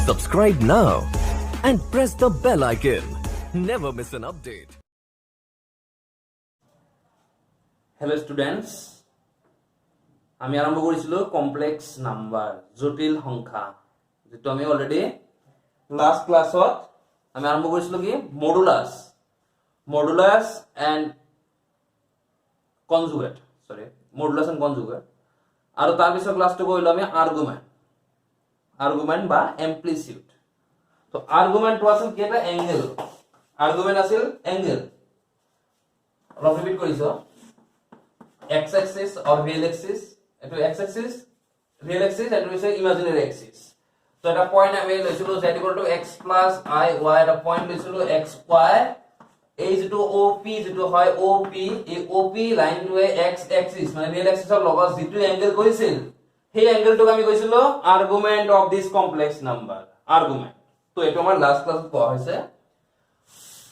Subscribe now and press the bell icon. Never miss an update. Hello students, আমি আৰম্ভ কৰিছিলো complex number জটিল সংখ্যা যেটো আমি অলৰেডি লাষ্ট ক্লাছত আমি আৰম্ভ কৰিছিলো কি মডুলাস এণ্ড কনজুগেট আৰু তাৰ পিছত ক্লাছটো কৰিলো আমি আৰ্গুমেন্ট বা এমপ্লিচিউড তো আৰ্গুমেন্ট আছিল কি এটা এংগেল আৰ্গুমেন্ট আছিল এংগেল অলপ ৰিপিট কৰিছো x axis or real axis এটো x axis real axis এটো হৈছে imaginary axis তো এটা পয়েন্ট আমি লৈছিলো z = x + i y এটা পয়েন্ট লৈছিলো x y এই যেটো op যেটো হয় op এই op লাইনটোৱে x axis মানে real axis ৰ লগত যেটো এংগেল কৰিছিল সেই এংগেলটোক আমি কৈছিলো argument of this complex number argument তো এটো আমাৰ লাষ্ট ক্লাছত কোৱা হৈছে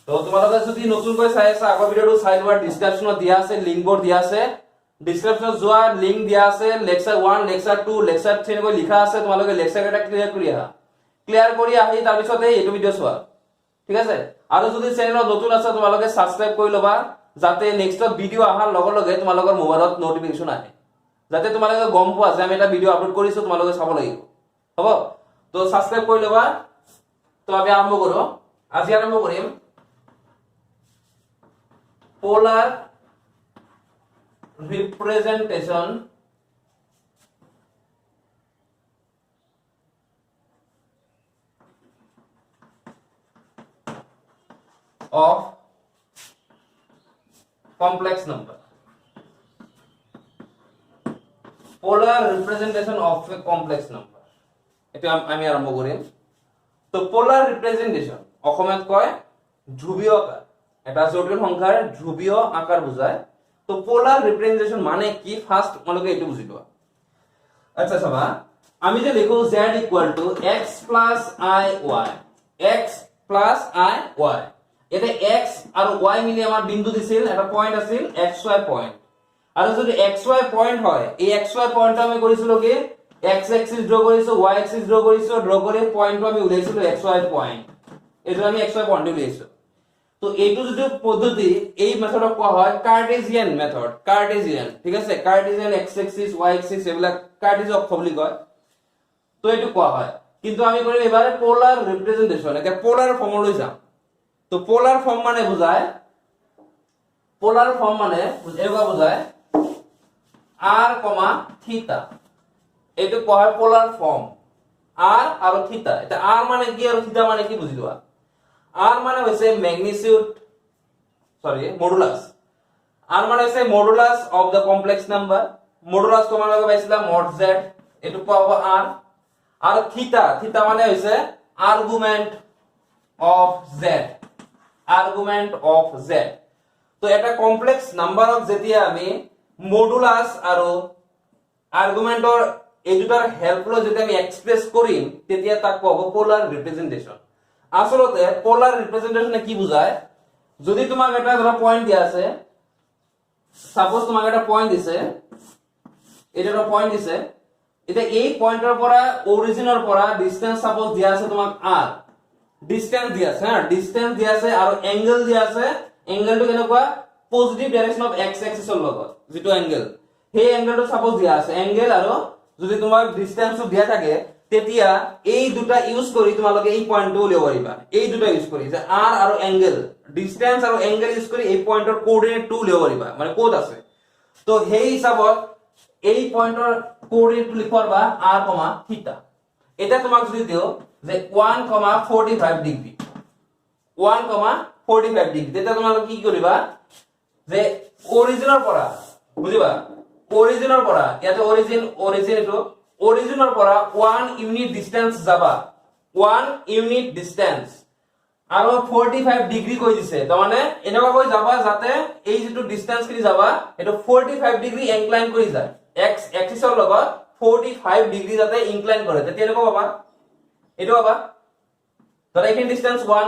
তো তোমালোকে যদি নতুনকৈ চাই আছা আগৰ ভিডিওটো চাই লোৱাৰ ডেসক্ৰিপচনত দিয়া আছে লিংকবোৰ দিয়া আছে ডেসক্ৰিপচনত যোৱা লিংক দিয়া আছে লেকচাৰ 1 লেকচাৰ 2 লেকচাৰ 3 কৈ লিখা আছে তোমালোকে লেকচাৰ এটা ক্লিয়াৰ কৰি আহি তাৰ পিছত এইটো ভিডিও চোৱা ঠিক আছে আৰু যদি চেনেলত নতুন আছে তোমালোকে সাবস্ক্ৰাইব কৰি লবা যাতে নেক্সট ভিডিও আহাৰ লগে লগে তোমালোকৰ মোবাইলত নোটিফিকেশন আহে যাতে তোমালোকে গম পোৱা যে আমি এটা ভিডিও আপলোড কৰিছো তোমালোকে চাব লাগিব হ'ব তো সাবস্ক্ৰাইব কৰি লবা তো আমি আৰম্ভ কৰো আজি আৰম্ভ কৰিম polar representation of complex number polar representation of a complex number এটা আমি আৰম্ভ কৰিম তো polar representation অসমীয়াত কয় ধ্ৰুৱীয় আকাৰ এটা জটিল সংখ্যাৰ ধ্ৰুৱীয় আকাৰ বুজায় তো পোলাৰ ৰিপ্ৰেজেন্টেশন মানে কি ফাৰ্স্ট তোমালোকে এটো বুজি লোৱা আচ্ছা চাবা আমি যে লিখো z = x + i y x + i y এটা x আৰু y মিলি আমাৰ বিন্দু দিছিল এটা পয়েন্ট আছিল xy পয়েন্ট আৰু যদি xy পয়েন্ট হয় এই xy পয়েন্টটো আমি কৰিছিলো কি x এক্সিস ড্ৰ কৰিছো y এক্সিস ড্ৰ কৰি পয়েন্টটো আমি উলাইছিলো xy পয়েন্ট এটো আমি xy পয়েন্ট উলাইছো তো এইটো যেটো পদ্ধতি এই মেথডক কোৱা হয় কাৰ্টেজিয়ান মেথড কাৰ্টেজিয়ান ঠিক আছে Cartesian x axis y axis এবিলাক কাৰ্টেজিয়ান অক্ষ বুলি কয় তো এইটো কোৱা হয় কিন্তু আমি কৰিম এবাৰে পোলাৰ ৰিপ্ৰেজেন্টেশন এটা পোলাৰ ফৰ্মলৈ যাম তো পোলাৰ ফৰ্ম মানে বুজায় এবা বুজায় r, θ এইটো কোৱা হয় পোলাৰ ফৰ্ম r আৰু θ এটা r মানে কি আৰু θ মানে কি বুজি লোৱা r মানে হৈছে মডুলাস r মানে হৈছে modulus of the complex number modulus তোমালোকে পাইছিলা mod z এটো কোৱা হ'ব r আৰু থিটা মানে হৈছে আৰ্গুমেন্ট অফ z তো এটা কমপ্লেক্স নাম্বাৰক যেতিয়া আমি মডুলাস আৰু আৰ্গুমেন্টৰ এই দুটাৰ হেল্প লৈ যদি আমি এক্সপ্ৰেস কৰিম তেতিয়া তাক কোৱা হ'ব পোলাৰ ৰিপ্ৰেজেন্টেশন আসলতে পোলাৰ ৰিপ্ৰেজেন্টেশনে কি বুঝায় যদি তোমাক এটা ধৰা পয়েন্ট দিয়া আছে সাপোজ তোমাক এটা পয়েন্ট দিছে এটা এই পয়েন্টৰ পৰা অৰিজিনৰ পৰা ডিসটেন্স সাপোজ দিয়া আছে তোমাক r ডিসটেন্স দিয়া আছে ডিসটেন্স দিয়া আছে আৰু এংগেল দিয়া আছে এংগেলটো কেনেকুৱা পজিটিভ ডাইৰেকশন অফ x এক্সিসৰ লগত যেটো এংগেল সেই এংগেলটো সাপোজ দিয়া আছে এংগেল আৰু যদি তোমাক ডিসটেন্সটো দিয়া থাকে তেতিয়া এই দুটা ইউজ কৰি তোমালোকে এই পয়েন্টটো উলিয়াব পাৰিবা এই দুটা ইউজ কৰি যে r আৰু এংগেল ডিসটেন্স আৰু এংগেল ইউজ কৰি এই পয়েন্টৰ কোঅৰ্ডিনেটটো উলিয়াব পাৰিবা মানে ক'ত আছে তো সেই হিচাপত এই পয়েন্টৰ কোঅৰ্ডিনেটটো লিখবা r, θ এটা তোমাক যদি দিও যে 1,45 ডিগ্ৰী তেতিয়া তোমালোকে কি কৰিবা যে অৰিজিনৰ পৰা বুজিবা অৰিজিনৰ পৰা ইয়াতে অৰিজিন এটো অৰিজিনৰ পৰা 1 ইউনিট ডিসটেন্স যাবা 1 ইউনিট ডিসটেন্স আৰু 45 ডিগ্ৰী কৈ দিছে তাৰ মানে এনেকুৱা কৈ যাবা যাতে এই যেটো ডিসটেন্স খিনি যাবা এটো 45 ডিগ্ৰী ইনক্লাইন কৰি যায় x এক্সিসৰ লগত 45 ডিগ্ৰী যাতে ইনক্লাইন কৰে তেতিয়া এনেকুৱা পাবা এটো পাবা ধৰা এই ডিসটেন্স 1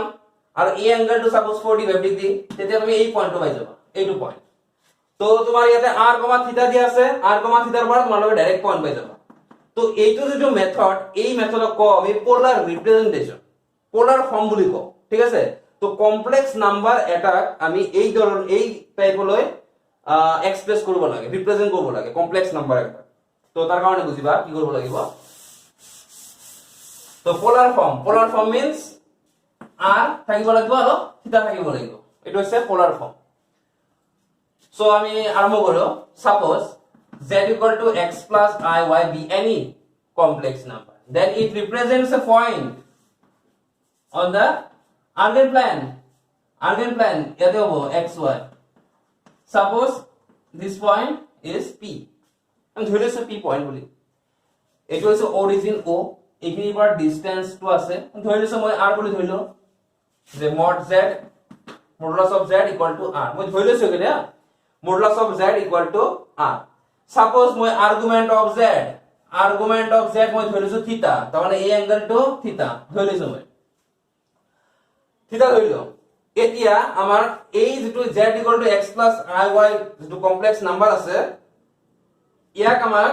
আৰু এই এংগেলটো সাপোজ 45 ডিগ্ৰী তেতিয়া তুমি এই পয়েন্টটো পাই যাবা এইটো পয়েন্ট তো তোমাৰ ইয়াতে r, θ দিয়া আছে r, θ ৰ পৰা তোমালোকে ডাইৰেক্ট পয়েন্ট পাই যাবা তো এইটো যেটো মেথড এই মেথডক কও আমি পোলার রিপ্রেজেন্টেশন পোলার ফর্ম বুলি কও ঠিক আছে তো কমপ্লেক্স নাম্বার এটা আমি এই ধরন এই টাইপলৈ এক্সপ্রেস কৰিব লাগে ৰিপ্ৰেজেন্ট কৰিব লাগে কমপ্লেক্স নাম্বাৰ এটা তো তাৰ কাৰণে বুজিবা কি কৰিব লাগিব তো পোলাৰ ফৰ্ম মিন্স আৰ থাকিব লাগিব আৰু থিতা থাকিব লাগিব এটো হৈছে পোলাৰ ফৰ্ম সো আমি আৰম্ভ কৰো suppose z equal to x plus I y be any complex number then it represents a point on the eigenplan ইয়াতে হ'ব xy suppose this point is p আমি ধৰি লৈছো p point বুলি এটো হৈছে অৰিজিন o এইখিনি পৰা ডিসটেন্স টো আছে ধৰি লৈছো মই r বুলি ধৰিলো যে mod z modulus of z equal to r মই ধৰি লৈছো কেনে modulus of z equal to r suppose মই argument of z মই ধৰি লৈছো থিতা তাৰ মানে এই এংগল টো থিতা ধৰি লৈছো মই থিতা ধৰিলো এতিয়া আমাৰ এই যেটো z equal to x plus i y যেটো কমপ্লেক্স নাম্বার আছে ইয়াক আমাৰ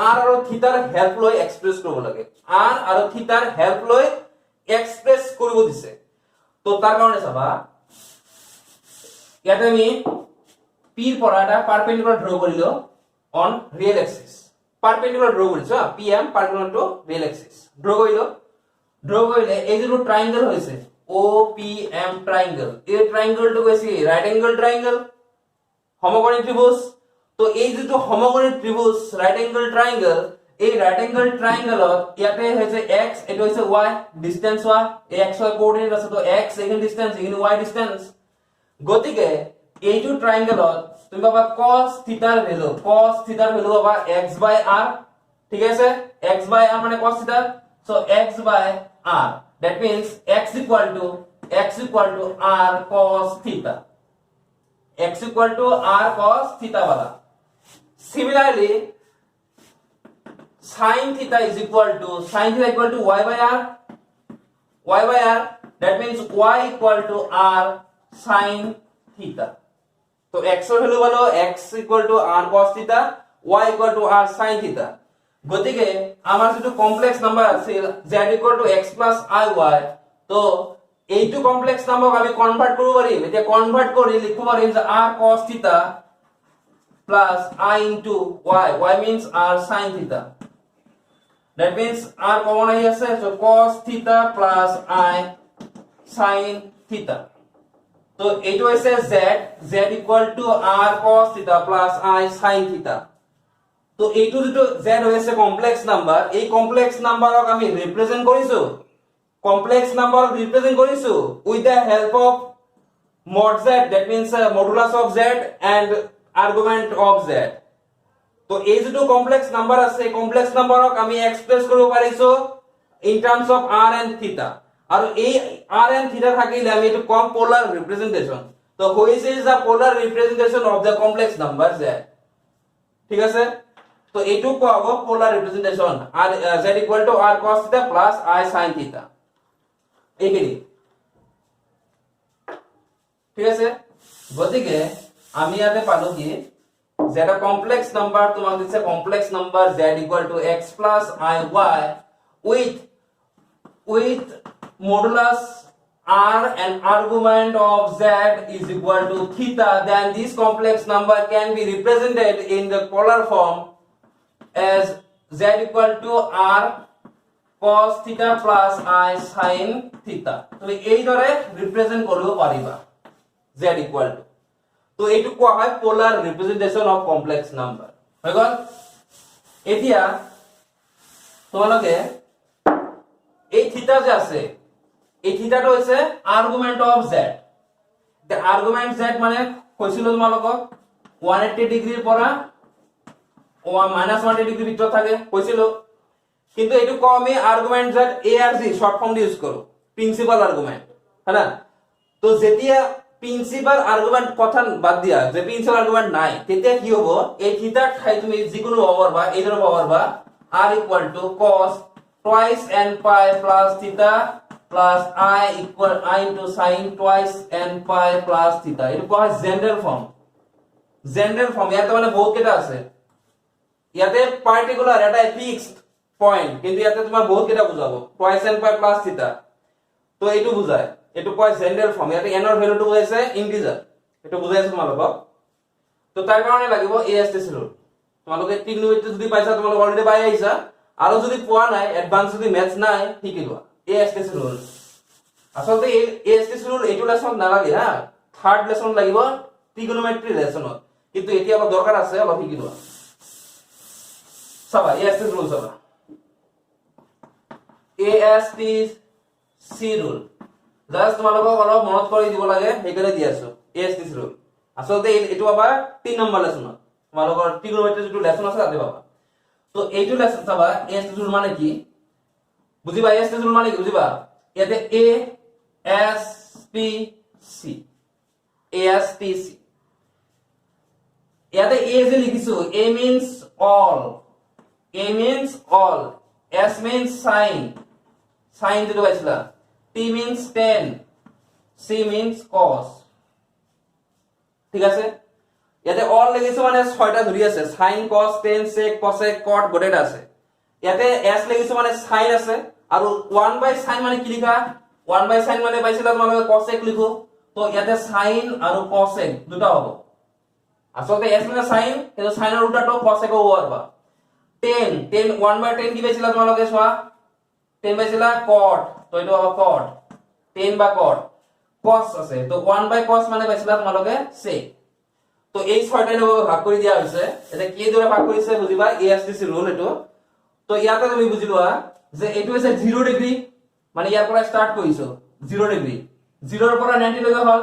r আৰু থিতাৰ হেল্প লৈ এক্সপ্ৰেস কৰিব লাগে r আৰু থিতাৰ হেল্প লৈ এক্সপ্ৰেস কৰিব দিছে তো তাৰ কাৰণে চাবা ইয়াতে আমি p ৰ পৰা এটা পাৰপেন্ডিকুলাৰ ড্ৰ কৰিলো on real axis perpendicular draw কৰিছো pm perpendicular to real axis draw কৰিলে এই যে ট্রায়াঙ্গেল হৈছে OPM triangle এই ট্রায়াঙ্গেল টো কৈছে রাইট অ্যাঙ্গেল ট্রায়াঙ্গেল সমকোণী ত্রিভুজ তো এই যে সমকোণী ত্রিভুজ রাইট অ্যাঙ্গেল ট্রায়াঙ্গেল এই রাইট অ্যাঙ্গেল ট্রায়াঙ্গেলত ইয়াতে হৈছে x এটো হৈছে y ডিসটেন্স y এই x y কোঅর্ডিনেট আছে তো x এখানে ডিসটেন্স এখানে y ডিসটেন্স গতিকে এইটো ট্রায়াঙ্গেলত তুমি পাবা cos থিটাৰ ভ্যালু পাবা x by r ঠিক আছে x by r মানে cos থিটা so x by r that means x equal to r cos theta वाला similarly sin theta is equal to y by r that means y equal to r sin theta तो x এর value হলো x equal to r cos theta y equal to r sin theta গতিকে আমাৰ যেটো complex number আছিল z equal to x plus iy তো এইটো complex নাম্বাৰক আমি কনভাৰ্ট কৰিব পাৰিম এতিয়া কনভাৰ্ট কৰি লিখিব পাৰিম যে r cos theta plus I into y means r sin theta that means r common আহি আছে so cos theta plus I sin theta তো এইটো হৈছে z equal to r cos theta plus I sin theta তো এইটো যেটো z হৈছে complex number এই কমপ্লেক্স নাম্বাৰক আমি ৰিপ্ৰেজেন্ট কৰিছো with the help of mod z that means modulus of z and argument of z তো এই যেটো কমপ্লেক্স নাম্বার আছে কমপ্লেক্স নাম্বাৰক আমি এক্সপ্ৰেস কৰিব পাৰিছো in terms of r and theta আৰু এই r and theta থাকিলে আমি এটো কম পোলার রিপ্রেজেন্টেশন তো হৈছে is a polar representation of the complex number z ঠিক আছে তো এটু কোৱা হ'ব পোলার রিপ্রেজেন্টেশন আর z equal to r cos theta plus I sin theta এইখিনি ঠিক আছে গতিকে আমি ইয়াতে পালো কি যে এটা কমপ্লেক্স নাম্বার তোমাক দিছে complex number z equal to x plus I y with modulus r and argument of z is equal to theta then this complex number can be represented in the polar form as z equal to r cos theta plus I sin theta তুমি এই দৰে represent কৰিব পাৰিবা z equal to তো এইটো কোৱা হয় পোলার representation of complex number হৈ গল এতিয়া তোমালোকে এই থিতা যে আছে এই থিতাটো হৈছে argument of z the argument z মানে কৈছিল তোমালোকক 180 ডিগ্ৰীৰ পৰা -180 ডিগ্ৰী ভিতৰত থাকে কৈছিল কিন্তু এটো কমে আর্গুমেন্ট z a আর g শর্ট ফর্ম ইউজ করো প্রিন্সিপাল আর্গুমেন্ট হ্যাঁ তো যেতিয়া প্রিন্সিপাল আর্গুমেন্ট কথা বাদ দিয়া যে প্রিন্সিপাল আর্গুমেন্ট নাই তেতিয়া কি হ'ব এই থিতাৰ ঠাই তুমি যিকোনো পাৱাৰ বা এই ধৰণৰ পাৱাৰ বা r equal to cos twice n pi plus theta plus I equal I into sin twice n pi plus theta এটো কোৱা হয় জেনাৰেল ফৰ্ম ইয়াতে মানে বহুত কেটা আছে ইয়াতে পাৰ্টিকুলাৰ এটা ফিক্সড পয়েন্ট, কিন্তু ইয়াতে তোমাৰ বহুত কেইটা বুজাব টুৱাইস n পাই প্লাস থিটা, তো এইটো বুজায়, এইটো কয় জেনাৰেল ফৰ্ম, ইয়াতে n ৰ ভ্যালুটো বুজাইছে ইন্টিজাৰ, এইটো বুজাইছো তোমালোকক। তো তাৰ কাৰণে লাগিব এএসটিচি ৰুল। তোমালোকে ট্ৰিগনোমেট্ৰি যদি পাইছা তোমালোক অলৰেডি পাই আহিছা, আৰু যদি পোৱা নাই এডভান্স যদি মেথছ নাই শিকি লোৱা এএসটিচি ৰুল। আসলে এই এএসটিচি ৰুল এইটো লেসন নালাগে হা, থাৰ্ড লেসন লাগিব ট্ৰিগনোমেট্ৰি লেসনত, কিন্তু এতিয়া অলপ দৰকাৰ আছে, অলপ শিকি লোৱা। চাবা এএসটিচি ৰুল চাবা, এএসটিচি ৰুল জাস্ট তোমালোকক অলপ মনত কৰি দিব লাগে, সেইকাৰণে দি আছো এএসটিচি ৰুল। আসলে এইটো পাবা 3 নম্বৰ লেসনত, তোমালোকৰ ট্ৰিগনোমেট্ৰি যেটো লেসন আছে তাতে পাবা। তো এইটো লেসন চাবা এএসটিচি ৰুল মানে কি বুজিবা, এএসটিচি ৰুল মানে কি বুজিবা, ইয়াতে এ এস পি সি এএসটিচি, ইয়াতে এ যে লিখিছো এ মিন্স অল, এ মিন্স অল, এস মিন্স সাইন, সাইন যেটো পাইছিলা, টি মিন্স টেন, সি মিন্স কস, ঠিক আছে। ইয়াতে অল লিখিছো মানে 6টা ধৰি আছে, সাইন কস টেন সেক কসেক কট গোটেইটা আছে। ইয়াতে এস লিখিছো মানে সাইন আছে, আৰু 1 বাই সাইন মানে কি লিখা, 1 বাই সাইন মানে পাইছিলা তোমালোকে কসেক লিখো, তো ইয়াতে সাইন আৰু কসেক দুটা হ'ব। আসলে এস মানে সাইন, কিন্তু সাইনৰ উল্টাটো কসেক হ'ব পাৰবা। 10 10 1 বাই 10 কি পাইছিলা তোমালোকে চোৱা, 10 পাইছিলা কট, তো এইটো হ'ব কট, 10 বা কট, কস আছে, তো 1 বাই কস মানে পাইছিলা তোমালোকে সেক। তো এই 6টা ভাগ কৰি দিয়া হৈছে, এটা কি দৰে ভাগ কৰিছে বুজিবা এএসটিচি ৰুল এটো। তো ইয়াতে তুমি বুজিলোৱা যে এটো হৈছে 0 ডিগ্ৰী, মানে ইয়াৰ পৰা স্টাৰ্ট কৰিছো 0 ডিগ্ৰী, 0 ৰ পৰা 90 লৈকে হল,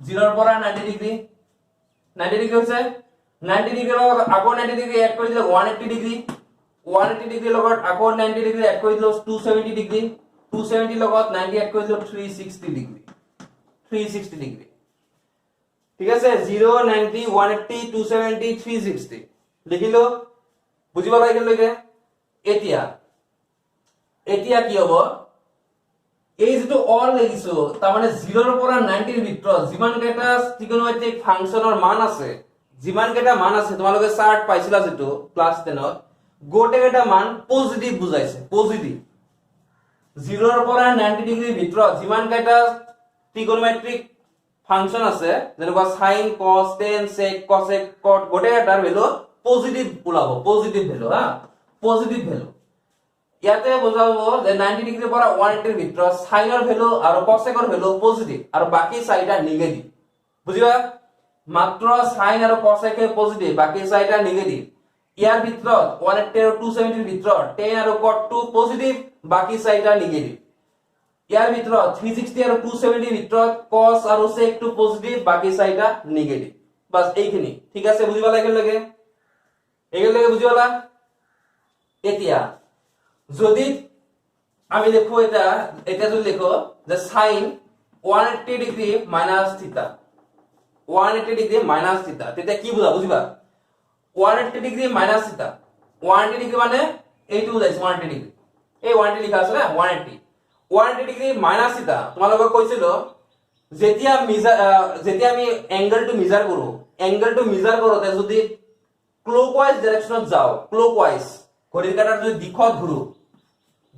0 ৰ পৰা 90 ডিগ্ৰী, 90 ডিগ্ৰী হৈছে, 90 ডিগ্ৰীৰ লগত আকৌ 90 ডিগ্ৰী এড কৰি দিলে 180 ডিগ্ৰী, 180 ডিগ্ৰীৰ লগত আকৌ 90 ডিগ্ৰী এড কৰি দিলো 270 ডিগ্ৰী, 270 লগত 90 এড কৰি দিলো 360 ডিগ্ৰী, 360 ডিগ্ৰী, ঠিক আছে। 0 90 180 270 360 লিখিলো, বুজিব লাগিলৈকে। এতিয়া এতিয়া কি হ'ব, এই যেটো অল লিখিছো তাৰ মানে 0 ৰ পৰা 90 ৰ ভিতৰত যিমান কেইটা ট্ৰিগনোমেট্ৰিক ফাংচনৰ মান আছে, যিমান কেইটা মান আছে তোমালোকে চাৰ্ট পাইছিলা যেটো ক্লাস 10ত, গোটে কেইটা মান পজিটিভ বুজাইছে, পজিটিভ। 0 ৰ পৰা 90 ডিগ্ৰীৰ ভিতৰত যিমান কেইটা ট্ৰিগনোমেট্ৰিক ফাংচন আছে, যেনেকুৱা সাইন কস টেন সেক কসেক কট গোটে এটাৰ ভ্যালু পজিটিভ ওলাব, পজিটিভ ভ্যালু হা, পজিটিভ ভ্যালু। ইয়াতে বুজাব যে 90 ডিগ্ৰীৰ পৰা 180 ৰ ভিতৰত সাইনৰ ভ্যালু আৰু কসেকৰ ভ্যালু পজিটিভ, আৰু বাকি চাৰিটা নিগেটিভ, বুজিবা। মাত্ৰ সাইন আৰু কসেকে পজিটিভ, বাকি চাৰিটা নিগেটিভ। ইয়াৰ ভিতৰত 180 আৰু 270 ৰ ভিতৰত 10 আৰু cot 2 পজিটিভ, বাকি চাৰিটা নিগেটিভ। ইয়াৰ ভিতৰত 360 আৰু 270 ৰ ভিতৰত cos আৰু sec টো পজিটিভ, বাকি চাৰিটা নিগেটিভ। বাস এইখিনি ঠিক আছে, বুজিবা লাগিলৈকে, এইলৈকে বুজিলা। এতিয়া যদি আমি লিখো এটা, এটা যদি লিখো যে sin 180 ডিগ্ৰী মাইনাস থিটা, 180 ডিগ্ৰী মাইনাস থিটা, তেতিয়া কি বুজা বুজিবা, 180 ডিগ্ৰী মাইনাস থিটা, 180 ডিগ্ৰী মানে এইটো বুজাইছে 180 ডিগ্ৰী, এই 180 লিখা আছে না 180, 180 ডিগ্ৰী মাইনাস থিটা। তোমালোকক কৈছিলো যেতিয়া আমি এংগলটো মেজাৰ কৰো, এংগলটো মেজাৰ কৰোতে যদি ক্লকৱাইজ ডাইৰেকশনত যাও, ক্লকৱাইজ ঘড়ীৰ কাঁটাৰ যদি দিশত ঘুৰো,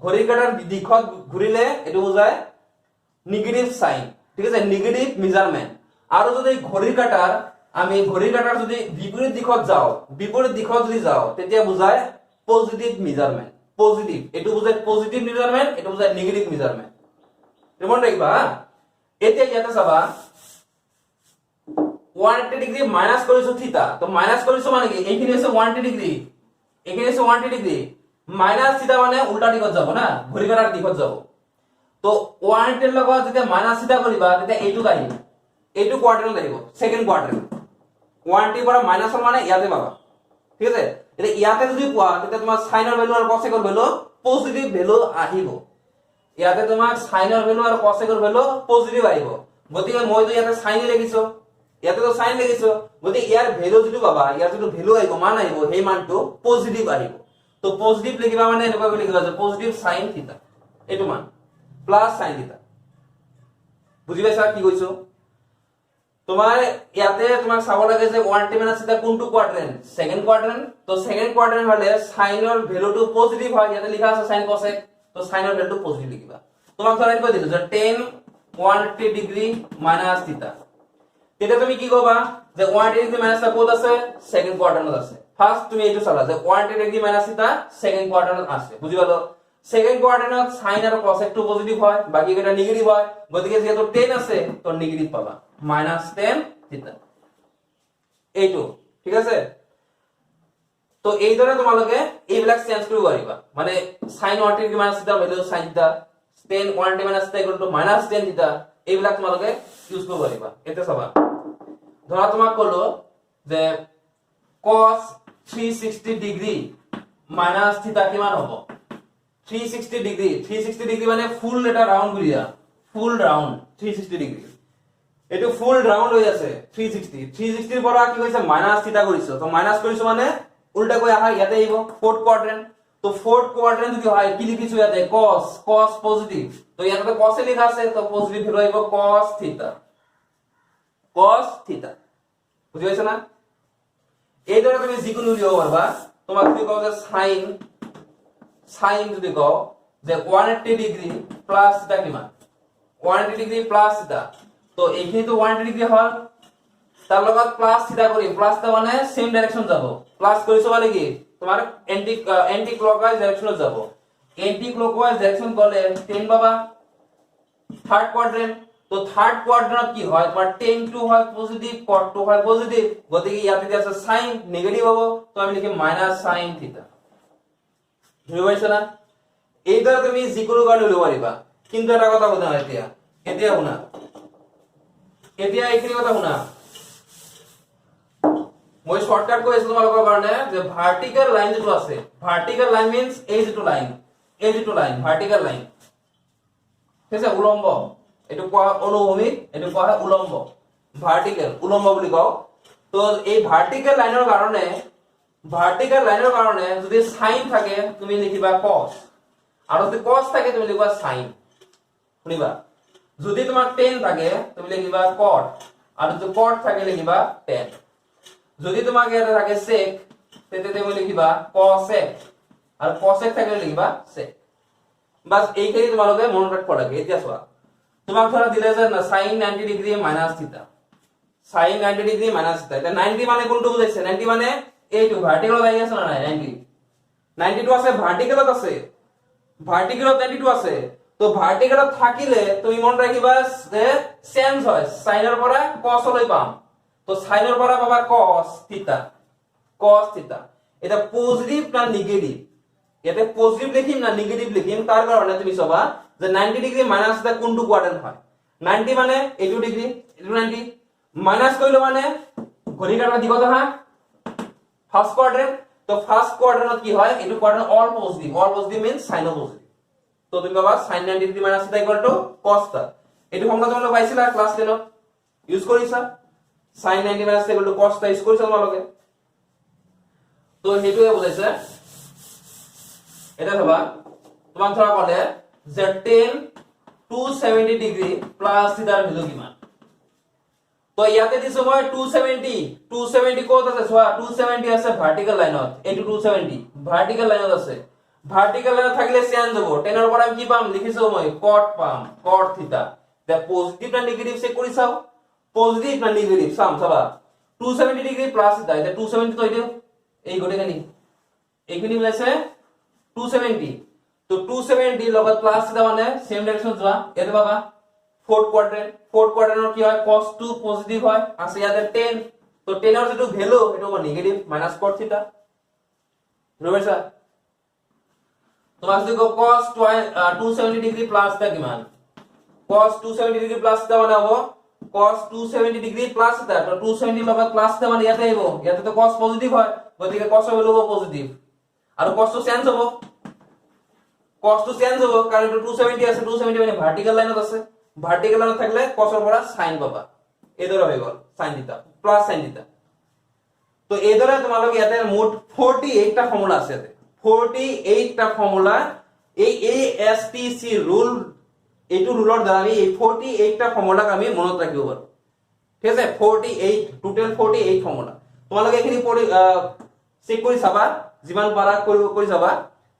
ঘড়ীৰ কাঁটাৰ দিশত ঘুৰিলে এটো বুজায় নেগেটিভ সাইন, ঠিক আছে, নেগেটিভ মেজাৰমেন্ট। আৰু যদি ঘড়ীৰ কাঁটাৰ আমি ঘড়ীৰ কাঁটাৰ যদি বিপৰীত দিশত যাও, বিপৰীত দিশত যদি যাও, তেতিয়া বুজায় পজিটিভ মেজারমেন্ট, পজিটিভ, এটো বুজায় পজিটিভ মেজারমেন্ট, এটো বুজায় নেগেটিভ মেজারমেন্ট, মনত ৰাখিবা। এতিয়া ইয়াতে চাবা 180 ডিগ্ৰী মাইনাস কৰিছো থিটা, তো মাইনাস কৰিছো মানে কি এইখিনি আছে 180 ডিগ্ৰী, এইখিনি আছে 180 ডিগ্ৰী, মাইনাস থিটা মানে উল্টা দিশত যাব না, ঘড়ী কাঁটাৰ দিশত যাব। তো 180 ৰ লগত যেতিয়া মাইনাস থিটা কৰিবা তেতিয়া এইটো আহিব, এইটো কোৱাড্ৰেন্ট আহিব, সেকেন্ড কোৱাড্ৰেন্ট। 180 পৰা মাইনাসৰ মানে ইয়াতে পাবা, ঠিক আছে। এতিয়া ইয়াতে যদি পোৱা তেতিয়া তোমাৰ সাইনৰ ভ্যালু আৰু কসেকৰ ভ্যালু পজিটিভ ভ্যালু আহিব, ইয়াতে তোমাক সাইনৰ ভ্যালু আৰু কসেকৰ ভ্যালু পজিটিভ আহিব। গতিকে মইতো ইয়াতে সাইন লিখিছো, ইয়াতে তো সাইন লিখিছো, গতিকে ইয়াৰ ভ্যালু যেটো পাবা, ইয়াৰ যেটো ভ্যালু আহিব, মান আহিব, সেই মানটো পজিটিভ আহিব। তো পজিটিভ লিখিবা মানে এনেকুৱা কৰি লিখিবা যে পজিটিভ সাইন থিটা, এইটো মান প্লাস সাইন থিটা, বুজি পাইছা কি কৈছো। তোমাৰ ইয়াতে তোমাক চাব লাগে যে 180 মাইনাছ থিটা কোনটো কোৱাড্ৰেন্ট সেকেন্ড কোৱাড্ৰেন্ট তো সেকেন্ড কোৱাড্ৰেন্ট হলে সাইনৰ ভ্যালুটো পজিটিভ হয় ইয়াতে লিখা আছে সাইন কোসেক তো সাইনৰ ভ্যালুটো পজিটিভ লিখিবা তোমাক ধৰা কৈ দিলো যে tan 180 ডিগ্ৰী মাইনাছ থিটা তেতিয়া তুমি কি কবা যে 180 ডিগ্ৰী মাইনাছ থিটা ক'ত আছে সেকেন্ড কোৱাড্ৰেন্টত আছে ফাৰ্স্ট তুমি এইটো চালা যে 180 ডিগ্ৰী মাইনাছ থিটা সেকেন্ড কোৱাড্ৰেন্টত আছে বুজি পালো সেকেন্ড কোৱাড্ৰেন্টত সাইন আৰু কোসেকটো পজিটিভ হয় বাকি কেইটা নেগেটিভ হয় গতিকে যেহেতু tan আছে তো নেগেটিভ পাবা -tan থিটা এইটো ঠিক আছে তো এইদৰে তোমালোকে এইবিলাক চেঞ্জ কৰিব পাৰিবা মানে sin 180 ডিগ্ৰী মাইনাছ থিটা ভ্যালু sin থিটা tan 180 মাইনাছ থিটা ইকুৱেল টু -tan থিটা এইবিলাক তোমালোকে ইউজ কৰিব পাৰিবা এতিয়া চাবা ধৰা তোমাক ক'লো যে cos 360 ডিগ্ৰী মাইনাছ থিটা কিমান হ'ব 360 ডিগ্ৰী মানে ফুল এটা ৰাউন্ড কৰিয়া ফুল ৰাউন্ড 360 ডিগ্ৰী এটো ফুল ৰাউন্ড হৈ আছে 360 ৰ পৰা কি কৈছে মাইনাছ থিটা কৰিছো তো মাইনাছ কৰিছো মানে উল্টা কৈ আহা ইয়াতে আহিব ফোর্থ কোয়াড্রেন্ট তো ফোর্থ কোয়াড্রেন্ট যদি হয় কি লিখিছো ইয়াতে cos পজিটিভ তো ইয়াতে তো cos এ লেখা আছে তো পজিটিভ ভ্যালু আহিব cos থিটা বুঝি পাইছা না এই ধরে তুমি যিকোনো লিও পারবা তোমাক যদি কও যে sin যদি কও যে 180 ডিগ্রি প্লাস থিটা কিমান 180 ডিগ্রি প্লাস থিটা তো এইখিনি তো 180 ডিগ্রি হল তার লগত প্লাস থিটা করি প্লাস টা মানে সেম ডাইরেকশন যাব প্লাস কৰিছো মানে কি তোমার এন্টি ক্লকওয়াইজ ডাইরেকশনত যাব এন্টি ক্লকওয়াইজ ডাইরেকশন গলে 10 বাবা থার্ড কোয়াড্রেন্ট তো থার্ড কোয়াড্রেন্ট কি হয় তোমার tan 2 হয় পজিটিভ cot 2 হয় পজিটিভ গতিকে ইয়াতে আছে sin নেগেটিভ হবে তো আমি লিখি -sin থিটা বুঝি পাইছা না এই দ্বারা তুমি যিকোনো কারণে লিখব পাৰিবা কিন্তু এটা কথা বলতে হয় এতিয়া শুনা এতিয়া এইখিনি কথা শুনা মই শর্টকাট কৈ আছো তোমালোকৰ কাৰণে যে ভাৰ্টিকেল লাইন যেটো আছে ভাৰ্টিকেল লাইন মিন্স এই যেটো লাইন ভাৰ্টিকেল লাইন ঠিক আছে উলম্ব এটো কোৱা অনুভূমিক এটো কোৱা উলম্ব ভাৰ্টিকেল উলম্ব বুলি কও তো এই ভাৰ্টিকেল লাইনৰ কাৰণে যদি সাইন থাকে তুমি লিখিবা cos আৰু যদি cos থাকে তুমি লিখিবা sin শুনিবা যদি তোমাৰ tan থাকে তুমি লিখিবা cot আৰু যদি cot থাকে লিখিবা tan যদি তোমাক ইয়াতে থাকে sec তেতে তুমি লিখিবা cosec আর cosec থাকলে লিখিবা sec বাস এইখানে তোমালোকে মনত রাখব লাগে এতিয়া চোৱা তোমাক ধৰা দিলে যে sin 90 ডিগ্ৰী মাইনাস থিটা sin 90 ডিগ্ৰী মাইনাস থিটা এটা 90 মানে কোনটো বুজাইছে 90 মানে এইটো ভাৰ্টিকেলত আহি আছে না 90 আছে ভাৰ্টিকেলত আছে 92 আছে তো ভাৰ্টিকেলত থাকিলে তুমি মনত ৰাখিবা যে চেঞ্জ হয় সাইনৰ পৰা cos লৈ পাম তো সাইনৰ পৰা পাবা cos থিটা এটা পজিটিভ না নেগেটিভ ইয়াতে পজিটিভ লিখিম না নেগেটিভ লিখিম তার কারণে তুমি সবা যে 90 ডিগ্রি মাইনাস দা কোনটো কোয়াড্রেন্ট হয় 90 মানে 80 ডিগ্রি 90 মাইনাস কইলো মানে ঘড়ি কাটা দিগত হ্যাঁ ফার্স্ট কোয়াড্রেন্ট তো ফার্স্ট কোয়াড্রেন্টত কি হয় এটো quadrant all positive means sine positive তো তুমি বাবা sin 90 degree minus theta equal to cos theta এটো ফর্মুলা তোমরা পাইছিলা ক্লাস 10 ইউজ কৰিছা sin 90 minus equal to cos theta use কৰিছা তোমালোকে তো হেতুৱে বুজাইছে এটা চাবা তোমাক ধৰা ক'লে যে tan 270 ডিগ্ৰী প্লাস থিটাৰ ভ্যালু কিমান তো ইয়াতে দিছো মই 270 ক'ত আছে চোৱা 270 আছে ভাৰ্টিকেল লাইনত এইটো 270 ভাৰ্টিকেল লাইনত আছে ভাৰ্টিকেল লাইনত থাকিলে চেঞ্জ হ'ব 10 ৰ পৰা আমি কি পাম লিখিছো মই cot পাম cot থিটা দা পজিটিভ না নেগেটিভ চেক কৰি চাও পজিটিভ না নেগেটিভ চাবা 270 ডিগ্ৰী প্লাস থিটা এটা 270 তো এইটো এই গটেখানি এইখিনি মিলাইছে 270 তো 270 লগত প্লাস থিটা মানে সেম ডাইরেকশন যোৱা এতে বাবা ফোৰ্থ কোয়াড্ৰেন্টৰ কি হয় cos 2 পজিটিভ হয় আছে ইয়াতে 10 তো 10 ৰ যেটো ভ্যালু এটো হ'ব নেগেটিভ মাইনাস cot থিটা বুজিছা তোমাক যদি cos 270 ডিগ্ৰী প্লাস থিটা কিমান cos 270 ডিগ্ৰী প্লাস থিটা মানে হ'ব cos 270 ডিগ্ৰী প্লাস থিটা তো 270 লগত প্লাস থিটা মানে ইয়াতে আহিব ইয়াতে তো cos পজিটিভ হয় গতিকে cos ৰ ভ্যালু হ'ব পজিটিভ আৰু cos তো চেঞ্জ হ'ব কাৰণ 270 আছে 270 মানে ভাৰ্টিকেল লাইনত আছে ভাৰ্টিকেল লাইনত থাকিলে cos ৰ পৰা sin পাবা এদৰে হৈ গল sin থিটা প্লাস sin থিটা তো এদৰে তোমালোকে ইয়াতে মোট 48 টা ফৰ্মুলা আছে ইয়াতে 48 টা ফৰ্মুলা এই ASTC ৰুল এইটো ৰুলৰ দ্বাৰা আমি 48 টা ফৰ্মুলাক আমি মনত ৰাখিব পাৰো ঠিক আছে 48 টোটাল 48 ফৰ্মুলা তোমালোকে এখিনি চেক কৰি চাবা যিমান পাৰা কৰি যাবা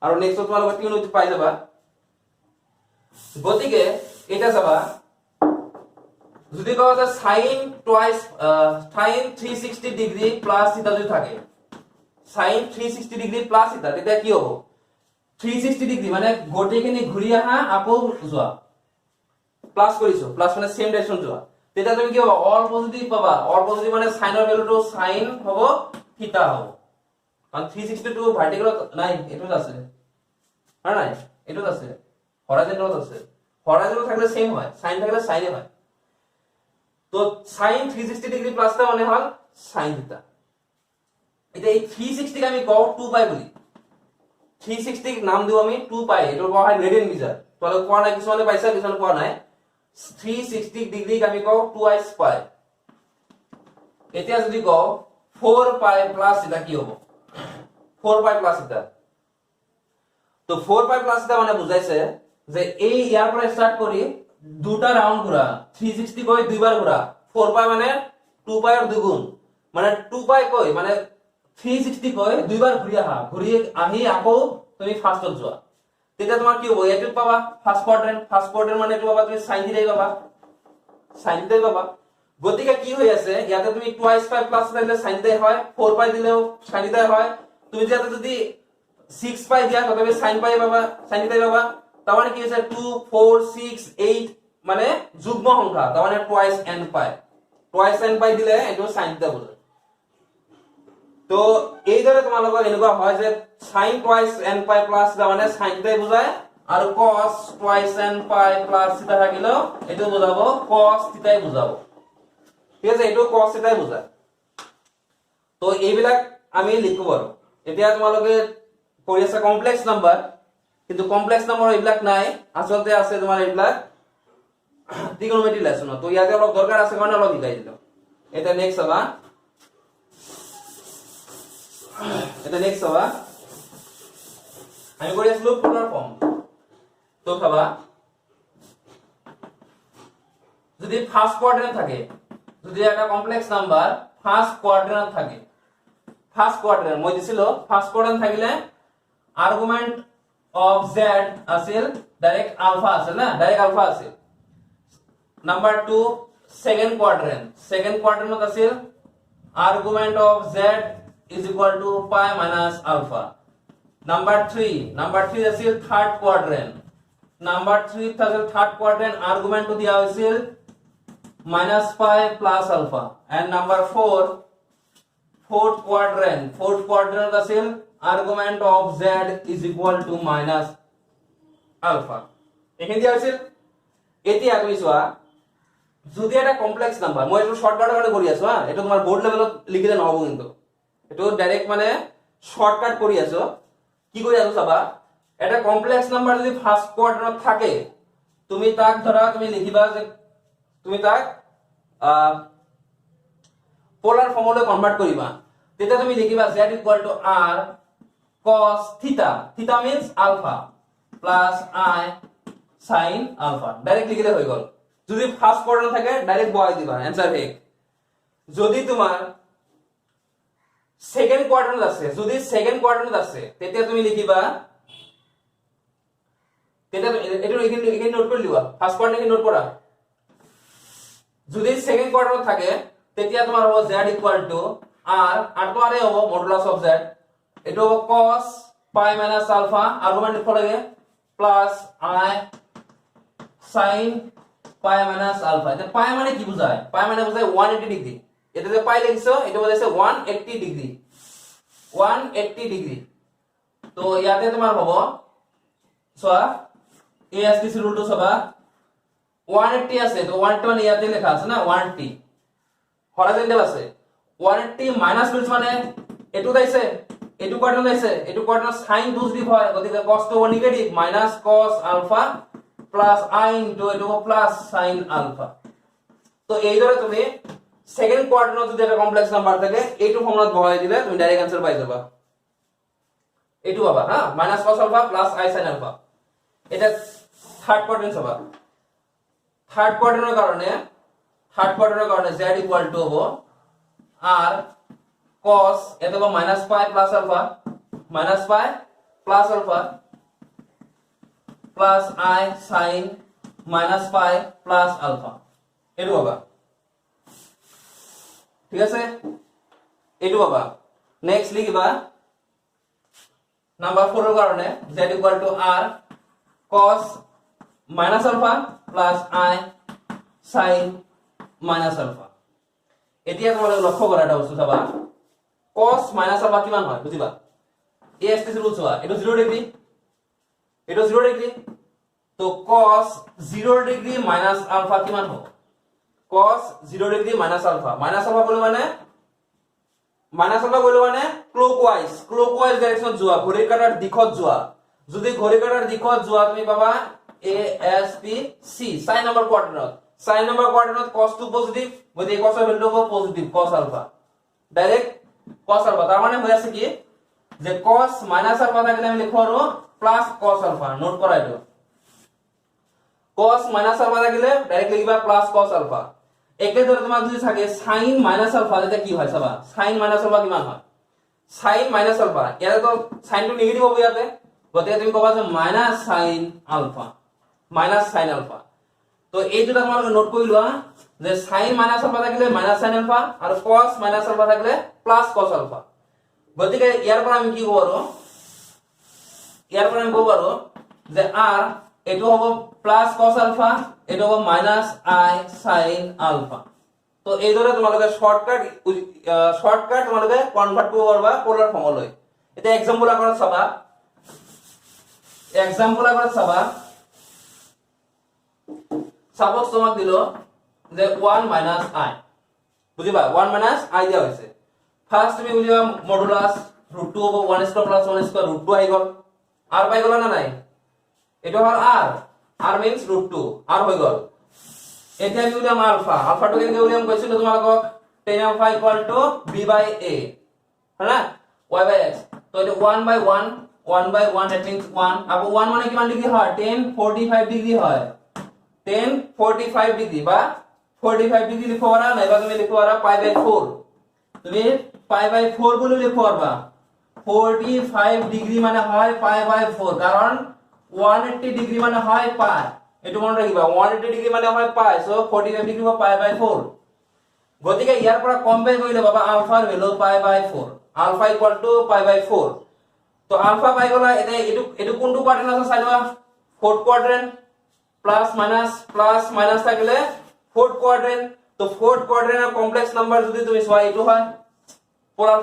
আৰু নেক্সট তোমালোকে টিউন পাই যাবা গতিকে এটা চাবা যদি কোৱা যায় sin twice sin 360 degree plus থিটা যদি থাকে sin 360 ডিগ্ৰী প্লাস থিটা তেতিয়া কি হ'ব 360 ডিগ্ৰী মানে গোটেইখিনি ঘূৰি আহা আকৌ যোৱা প্লাস কৰিছো প্লাস মানে সেম ডাইৰেকশন যোৱা তেতিয়া তুমি কি হ'ব অল পজিটিভ পাবা অল পজিটিভ মানে সাইনৰ ভ্যালুটো সাইন হ'ব থিটা হ'ব কাৰণ 360 টো ভাৰ্টিকেলত নাই এটোত আছে হয় নাই এটোত আছে হৰাইজন্টালত আছে হৰাইজন্টাল থাকিলে সেম হয় সাইন থাকিলে সাইনে হয় তো sin 360 ডিগ্ৰী প্লাস টা মানে হল sin থিটা এটা এই 360 কে আমি কও 2 পাই বুলি 360 নাম দিও আমি 2 পাই এটো কোৱা হয় ৰেডিয়ান মিটাৰ তোলে কোৱা নাই কিছুমানে পাইছা কিছুমানে কোৱা নাই 360 ডিগ্ৰী আমি কও 2 পাই এতিয়া যদি কও 4 পাই প্লাস এটা কি হ'ব 4 পাই প্লাস এটা তো 4 পাই প্লাস এটা মানে বুজাইছে যে এই ইয়াৰ পৰা স্টাৰ্ট কৰি দুটা রাউন্ড ঘোরা 360 কই দুইবার ঘোরা 4 পাই মানে 2 পাই এর দুগুণ মানে 2 পাই কই মানে 360 কই দুইবার ঘুরি আহি আকৌ তুমি ফার্স্টত যোৱা তেতিয়া তোমাৰ কি হ'ব এটো পাবা ফার্স্ট কোয়াড্রেন্ট মানে এটো পাবা তুমি sin থিটাই পাবা গতিকে কি হৈ আছে ইয়াতে তুমি টুৱাইস পাই প্লাস দিলে sin থিটাই হয় 4 পাই দিলেও sin থিটাই হয় তুমি যাতে যদি 6 পাই দিয়া তবে sin পাই পাবা sin থিটাই পাবা তার মানে কি হইছে 2 4 6 8 মানে যুগ্ম সংখ্যা তার মানে টুৱাইস n পাই দিলে এটো sin থিটা বুজায় তো এইদৰে তোমালোকৰ এনেকুৱা হয় যে sin টুৱাইস n পাই প্লাস থিটা মানে sin থিটাই বুজায় আৰু cos টুৱাইস n পাই প্লাস থিটা থাকিলে এটো বুজাব cos থিটাই বুজাব ঠিক আছে এটো cos থিটাই বুজায় তো এইবিলাক আমি লিখো আৰু এতিয়া তোমালোকে কৰি আছে কমপ্লেক্স নাম্বাৰ কিন্তু কমপ্লেক্স নাম্বাৰ এইবিলাক নাই আসলতে আছে তোমাৰ এইবিলাক ট্ৰিগোনোমেট্ৰি লেসন তো ইয়াতে অলপ দৰকাৰ আছে কাৰণে অলপ শিকাই দিলো এটা নেক্সট হবা আমি কৰি আছিলো পোলাৰ ফৰ্ম তো খাবা যদি ফার্স্ট কোয়াড্রেন্ট থাকে যদি একটা কমপ্লেক্স নাম্বার ফার্স্ট কোয়াড্রেন্ট থাকে ফার্স্ট কোয়াড্রেন্ট মই দিছিল ফার্স্ট কোয়াড্রেন্ট থাকিলে আর্গুমেন্ট of z আছিল ডাইরেক্ট আলফা আছে না ডাইরেক্ট আলফা আছে নাম্বার 2 সেকেন্ড কোয়াড্রেন্ট আছিল argument of z is equal to pi minus alpha number 3 আছিল third quadrant third quadrant argument দিয়া হইছিল minus pi plus alpha and number 4 fourth quadrant আছিল argument of z is equal to minus alpha এখানে দিয়া আছিল এতিয়া তুমি চোৱা যদি এটা কমপ্লেক্স নাম্বাৰ মই এটো শৰ্টকাট কাৰণে কৰি আছো হা এটো তোমাৰ বোৰ্ড লেভেলত লিখিলে নহব কিন্তু এটো ডাইৰেক্ট মানে শৰ্টকাট কৰি আছো কি কৰি আছো চাবা এটা কমপ্লেক্স নাম্বাৰ যদি ফাৰ্স্ট কোয়াড্ৰেন্ট থাকে তুমি তাক ধৰা তুমি লিখিবা যে তুমি তাক পোলার ফর্মুলা কনভার্ট করিবা তেতিয়া তুমি লিখিবা z r cos theta means alpha plus I sin alpha direct লিখিলে হৈ গল যদি ফার্স্ট কোয়াড্রেন্ট থাকে ডাইরেক্ট বহাই দিবা आंसर ঠিক যদি তোমার সেকেন্ড কোয়াড্রেন্ট আছে তেতিয়া তুমি লিখিবা তেতিয়া এটো এখানে নোট কৰি লিবা ফাৰ্স্ট কোয়াড্ৰেন্ট নোট কৰা যদি সেকেন্ড কোয়াড্ৰেন্ট থাকে তেতিয়া তোমাৰ হ'ব z r তো আরে হ'ব মডুলাস অফ z এটো হ'ব cos pi minus alpha argument লিখব লাগে plus I sin pi minus alpha এটা pi মানে কি বুঝায় pi মানে বুঝায় 180 ডিগ্রি এটা যে pi লিখছো এটা বুঝাইছে 180 ডিগ্রি তো ইয়াতে তোমাৰ হ'ব সোয়া ASTC রুলটো সবা 180 আছে তো 180 মানে ইয়াতে লেখা আছে না 180 হরাইজন্টাল আছে 180 মাইনাস মিলস মানে এটু দাইছে এটু কোয়াড্রেন্ট দাইছে এটু কোয়াড্রেন্ট সাইন পজিটিভ হয় গতিকে cos তো negative minus cos alpha plus I into এটু প্লাস sin আলফা তো এই ধরে তুমি সেকেন্ড কোয়াড্রেন্ট যদি একটা কমপ্লেক্স নাম্বার থাকে এইটু ফর্মুলা বহাই দিলে তুমি ডাইরেক্ট आंसर পাই যাবা এটু বাবা হ্যাঁ minus cos alpha plus I sin alpha এটা থার্ড কোয়াড্রেন্ট হবে থার্ড কোয়াড্রেন্টের কারণে থার্ড কোয়াড্রেন্টের কারণে z ইকুয়াল টু হবো r cos এটা হবো minus pi plus alpha plus i sin minus pi plus alpha এটু বাবা ঠিক আছে এটু বাবা নেক্সট লিখবা নাম্বার 4 এর কারণে z equal to r cos minus alpha plus i sin minus alpha এতিয়া তোমালোকে লক্ষ্য কৰা এটা বস্তু চাবা cos মাইনাস আলফা কিমান হয় বুজিবা এই এক্সিস রুল চোৱা এটো 0 ডিগ্ৰী এটো 0 ডিগ্ৰী তো cos 0 ডিগ্ৰী মাইনাস আলফা কিমান হ'ব cos 0 ডিগ্ৰী মাইনাস আলফা বলে মানে ক্লকওয়াইজ ডাইৰেকশন যোৱা ঘড়িৰ কাঁটাৰ দিশত যোৱা যদি ঘড়িৰ কাঁটাৰ দিশত যোৱা তুমি পাবা a s p c sin number quadrant cos টু পজিটিভ গতি cos এর ভ্যালু হবে positive cos alpha direct cos alpha তার মানে হয়ে আছে কি যে cos মাইনাস আলফা থাকলে আমি লিখব আৰু প্লাস cos আলফা নোট করা এটা cos মাইনাস আলফা থাকলে ডাইরেক্ট লিখবা প্লাস cos আলফা একে ধরে তোমার যদি থাকে sin মাইনাস আলফা এটা কি হয় চাবা sin মাইনাস আলফা কিমান হয় sin মাইনাস আলফা ইয়াতে তো sin টু নেগেটিভ হবে ইয়াতে গতিকে তুমি কবা যে মাইনাস sin আলফা তো এই দুটা তোমালোকে নোট কৰি লোৱা যে sin মাইনাস আলফা থাকলে মাইনাস sin আলফা আৰু cos মাইনাস আলফা থাকলে প্লাস cos আলফা গতিকে ইয়াৰ পৰা আমি কি কব আৰু যে r এটো হ'ব প্লাস cos আলফা এটো হ'ব মাইনাস i sin আলফা তো এই দৰে তোমালোকে শৰ্টকাট তোমালোকে কনভাৰ্ট কৰিব পারবা পোলার ফর্মলৈ এটা এক্সাম্পল আগত চাবা সাপোজ তোমাক দিল যে 1 মাইনাস i বুঝিবা 1 মাইনাস i দিয়া হৈছে ফার্স্ট তুমি বুঝিবা মডুলাস √2 হ'ব 1 স্কয়ার প্লাস 1 স্কয়ার √2 আই গল r পাই গল না নাই এটা হল r means √2 r হৈ গল এতিয়া আমি উলিয়াম আলফা টো কেনেকৈ উলিয়াম কৈছিল তোমালোকক tan alpha equal to b by a হ্যাঁ y by x তো এটা 1 by 1 that means 1 আর 1 মানে কিমান ডিগ্রি হয় 1045 ডিগ্রি হয় 1045 ডিগ্রি বা 45 ডিগ্রি লিখব পারা নাইবা তুমি লিখব পারা পাই বাই 4 তুমি পাই বাই 4 বলে লিখব পারবা 45 ডিগ্রি মানে হয় পাই বাই 4 কারণ 180 ডিগ্রি মানে হয় পাই এটু মনে রাখিবা 180 ডিগ্রি মানে হয় পাই সো 45 ডিগ্রি হয় পাই বাই 4 গতিকে ইয়াৰ পৰা কম্পেয়াৰ কৰিলে বাবা আলফাৰ value pi by 4 ULFA equal to pi by 4 তো আলফা পাই গলা এটু কোনটো কোয়াড্রেন্ট আছে চাইবা ফোর্থ কোয়াড্রেন্ট প্লাস মাইনাস থাকলে ফোর্থ কোয়াড্রেন্ট তো ফোর্থ কোয়াড্রেন্টের কমপ্লেক্স নাম্বার যদি তুমি চোৱা এটু হয় পোলার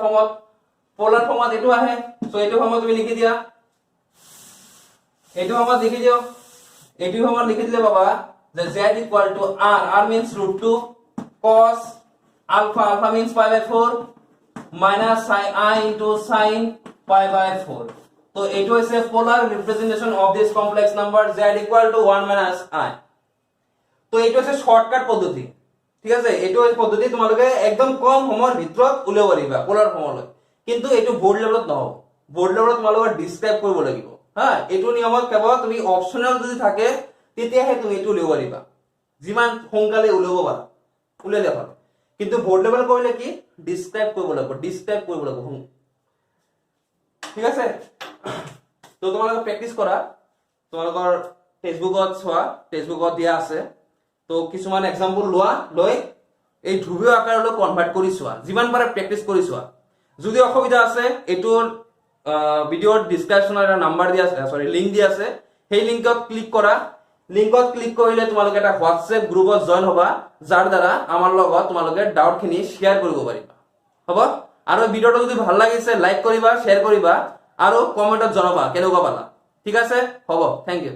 ফর্মত এটু আহে সো এটু ফর্মত তুমি লিখি দিয়া এটু ফর্মত লিখি দিলে বাবা যে z equal to r means √2 cos alpha means pi by 4 minus i into sin pi by 4 তো এটো হইছে polar representation of this complex number z equal to 1 minus i তো এটো হইছে শর্টকাট পদ্ধতি ঠিক আছে এটো হইছে পদ্ধতি তোমালোকে একদম কম সময়ৰ ভিতৰত উলিয়াব পাৰিবা পোলাৰ ফৰ্মলৈ কিন্তু এটো বোৰ্ড লেভেলত নহব বোৰ্ড লেভেলত তোমালোকে ডিসক্ৰাইব কৰিব লাগিব হ্যাঁ এটো নিয়মত কেৱল তুমি অপশনাল যদি থাকে তেতিয়াহে তুমি এটো উলিয়াব পাৰিবা যিমান সোনকালে উলিয়াব পাৰা উলিয়ালে ভাল কিন্তু বোৰ্ড লেভেল কৰিলে কি ডিসক্ৰাইব কৰিব লাগিব ঠিক আছে তো তোমালোকে প্ৰ্যাকটিস কৰা তোমালোকৰ টেক্সটবুকত দিয়া আছে তো কিছুমান এক্সাম্পল লৈ এই ধ্ৰুৱীয় আকাৰলৈ কনভাৰ্ট কৰি চোৱা যিমান পাৰে প্ৰ্যাকটিস কৰি চোৱা যদি অসুবিধা আছে এটোৰ ভিডিওৰ ডেসক্ৰিপচনত এটা নাম্বাৰ দিয়া আছে লিংক দিয়া আছে সেই লিংকত ক্লিক কৰিলে তোমালোকে এটা হোৱাটছএপ গ্ৰুপত জয়েন হ'বা যাৰ দ্বাৰা আমাৰ লগত তোমালোকে ডাউট খিনি শেয়াৰ কৰিব পাৰিবা হ'ব আৰু ভিডিওটো যদি ভাল লাগিছে লাইক কৰিবা শেয়াৰ কৰিবা আৰু কমেন্টত জনাবা কেনেকুৱা পালা ঠিক আছে হ'ব থ্যাংক ইউ